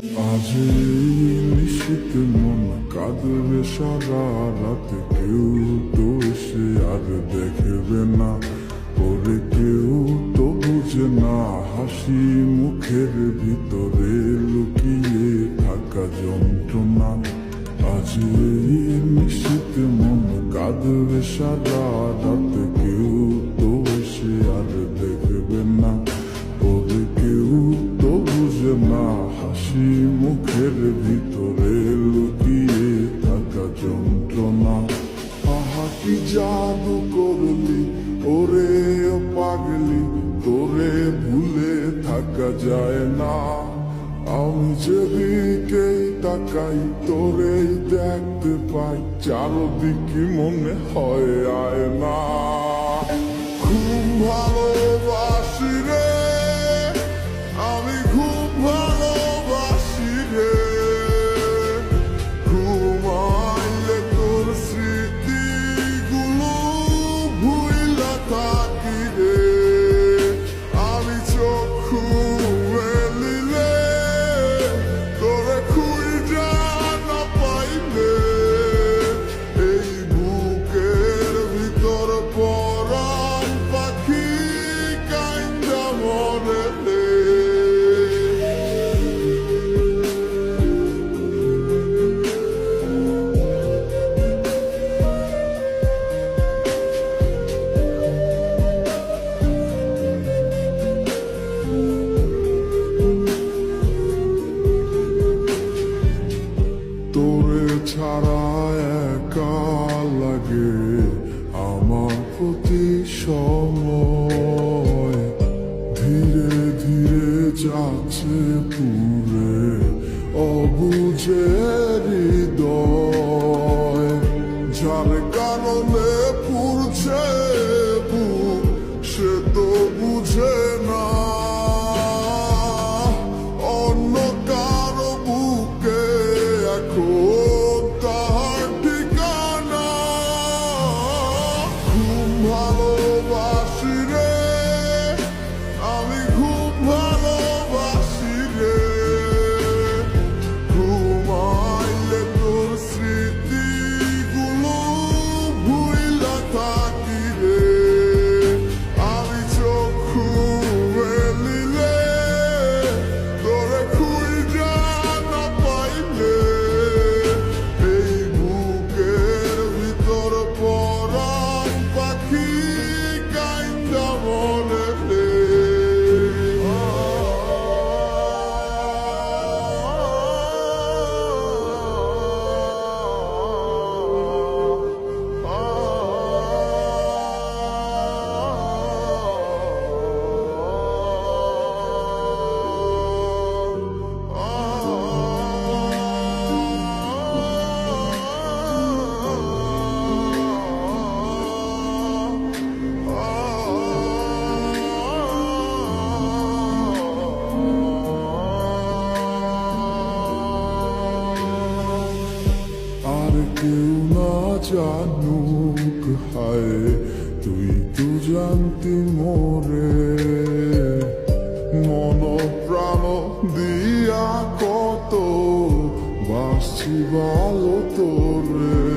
আজ নিশ্চিত মন কাঁদবে সারা রাতে, কেউ তো এসে আর দেখবে না, ওরে কেউ তো বুঝে না হাসি মুখের ভিতরে লুকিয়ে থাকা যন্ত্রণা। আজ নিশ্চিত মন কাঁদবে সারা রাতে, কেউ তো এসে আর দেখবে না, ওরে কেউ তো বুঝে না হাসি মুখের ভিতরে লুকিয়ে থাকা যন্ত্রণা। আহা কি জাদু করলি ওরে ও পাগলি, তোরে ভুলে থাকা যায় না। আমি যেদিকেই তাকাই তোরেই দেখতে পাই, চারদিকে মনে হয় আয়না। খুব ভালোবাসি রে, আমি খুব ভালোবাসি রে, ঘুমাইলে তোর স্মৃতিগুলো ভুইলা থাকি রে। আমি চক্ষু মেলিলে তোরে খুঁজা না পাইলে, এই বুকের ভিতর পরাণ পাখি কাইন্দা মরে রে। তোরে ছাড়া একা লাগে আমার প্রতি সময়, ধীরে ধীরে যাচ্ছে পুরে অবুঝে হৃদয়, যার কারণে পুরছে বুক সে তো বুঝে না, অন্য কারো বুকে এখন তাহার ঠিকানা। খুব ভালোবাসি রে, আমি খুব ভালোবাসি রে, ঘুমাইলে তোর স্মৃতিগুলো ভুইলা থাকি রে। আমি চক্ষু মেলিলে তোরে খুঁজা না পাইলে, এই বুকের ভিতর পরাণ পাখি কাইন্দা মরে রে। আর কেউ না জানুক হায়, তুই তো জানতি মোরে, মন প্রাণ দিয়া কত বাসছি ভালো তোরে।